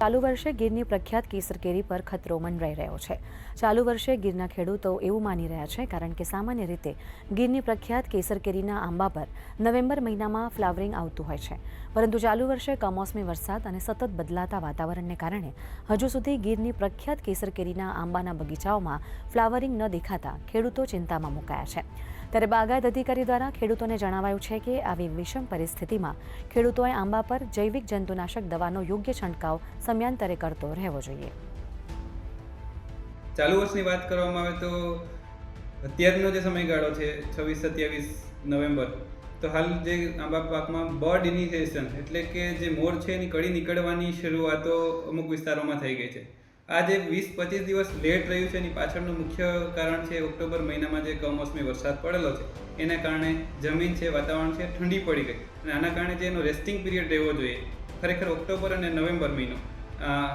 ચાલુ વર્ષે ગીરની પ્રખ્યાત કેસર કેરી પર ખતરો મંડરાઈ રહ્યો છે। ચાલુ વર્ષે ગીરના ખેડૂતો એવું માની રહ્યા છે કારણ કે સામાન્ય રીતે ગીરની પ્રખ્યાત કેસર કેરીના આંબા પર નવેમ્બર મહિનામાં ફ્લાવરિંગ આવતું હોય છે, પરંતુ ચાલુ વર્ષે કમોસમી વરસાદ અને સતત બદલાતા વાતાવરણને કારણે હજુ સુધી ગીરની પ્રખ્યાત કેસર કેરીના આંબાના બગીચાઓમાં ફ્લાવરિંગ ન દેખાતા ખેડૂતો ચિંતામાં મુકાયા છે। ત્યારે બાગાયત અધિકારી દ્વારા ખેડૂતોને જણાવાયું છે કે આવી વિષમ પરિસ્થિતિમાં ખેડૂતોએ આંબા પર જૈવિક જંતુનાશક દવાનો યોગ્ય છંટકાવ સમયાંતરે કરતો રહેવો જોઈએ। ચાલુ વર્ષની વાત કરવામાં આવે તો અત્યારનો જે સમયગાળો છે 26-27 નવેમ્બર, તો હાલ જે આંબા પાકમાં બર્ડ ઇનિશિએશન એટલે કે જે મોર છે એની કળી નીકળવાની શરૂઆતો અમુક વિસ્તારોમાં થઈ ગઈ છે। આ જે 20-25 દિવસ લેટ રહ્યું છે એની પાછળનું મુખ્ય કારણ છે ઓક્ટોબર મહિનામાં જે કમોસમી વરસાદ પડેલો છે એના કારણે જમીન છે, વાતાવરણ છે, ઠંડી પડી ગઈ અને આના કારણે જે એનો રેસ્ટિંગ પીરિયડ રહેવો જોઈએ, ખરેખર ઓક્ટોબર અને નવેમ્બર મહિનો,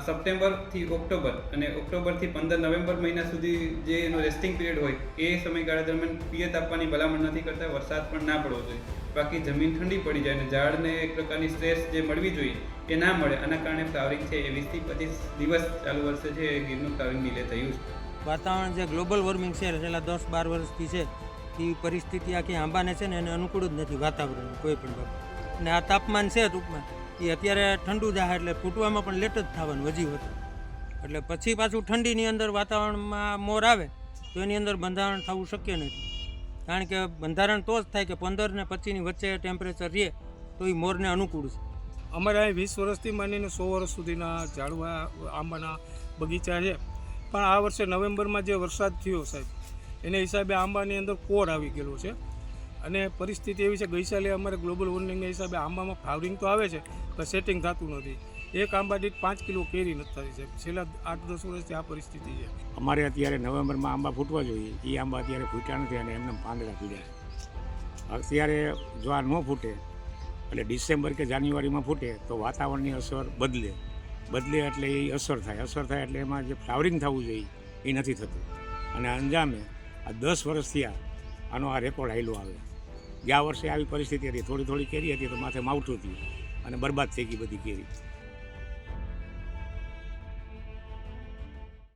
સપ્ટેમ્બરથી ઓક્ટોબર અને ઓક્ટોબરથી 15 નવેમ્બર મહિના સુધી જે એનો રેસ્ટિંગ પીરિયડ હોય એ સમયગાળા દરમિયાન પિયત આપવાની ભલામણ નથી કરતા। વરસાદ પણ ના પડવો જોઈએ, બાકી જમીન ઠંડી પડી જાય અને ઝાડને એક પ્રકારની સ્ટ્રેસ જે મળવી જોઈએ એ ના મળે। આના કારણે ફ્લાવરિંગ છે એ 20-25 દિવસ ચાલુ વર્ષે છે એ ગીરનું ફ્લાવરિંગ ડીલે થયું છે। વાતાવરણ જે ગ્લોબલ વોર્મિંગ છે છેલ્લા 10-12 વર્ષથી છે એ પરિસ્થિતિ આખી આંબાને છે ને એને અનુકૂળ જ નથી વાતાવરણ કોઈ પણ બાબત। અને આ તાપમાન છે ટૂંકમાં એ અત્યારે ઠંડુ જાય એટલે ફૂટવામાં પણ લેટ જ થવાનું હજી હતું, એટલે પછી પાછું ઠંડીની અંદર વાતાવરણમાં મોર આવે તો એની અંદર બંધારણ થવું શક્ય નથી, કારણ કે બંધારણ તો જ થાય કે 15 ને 25ની વચ્ચે ટેમ્પરેચર રહે તો એ મોરને અનુકૂળ છે। અમારે અહીં 20 વર્ષથી માંડીને 100 વર્ષ સુધીના ઝાડવા આંબાના બગીચા છે, પણ આ વર્ષે નવેમ્બરમાં જે વરસાદ થયો સાહેબ એને હિસાબે આંબાની અંદર કોર આવી ગયેલો છે અને પરિસ્થિતિ એવી છે, ગઈ સાલે અમારે ગ્લોબલ વોર્મિંગના હિસાબે આંબામાં ફ્લાવરિંગ તો આવે છે પણ સેટિંગ થતું નથી। એક આંબા દીઠ 5 કિલો કેરી નથી થતી સાહેબ, છેલ્લા 8-10 વર્ષથી આ પરિસ્થિતિ છે। અમારે અત્યારે નવેમ્બરમાં આંબા ફૂટવા જોઈએ, એ આંબા અત્યારે ફૂટ્યા નથી અને એમને પાંદડા પીડ્યા। અત્યારે જો આ ન ફૂટે એટલે ડિસેમ્બર કે જાન્યુઆરીમાં ફૂટે તો વાતાવરણની અસર બદલે એટલે એ અસર થાય એટલે એમાં જે ફ્લાવરિંગ થવું જોઈએ એ નથી થતું અને અંજામે આ 10 વર્ષ થયા આનો આ રેકોર્ડ હાલ્યો આવે। ગયા વર્ષે આવી પરિસ્થિતિ હતી, થોડી કેરી હતી તો માથે માવઠું થયું અને બરબાદ થઈ ગઈ બધી કેરી।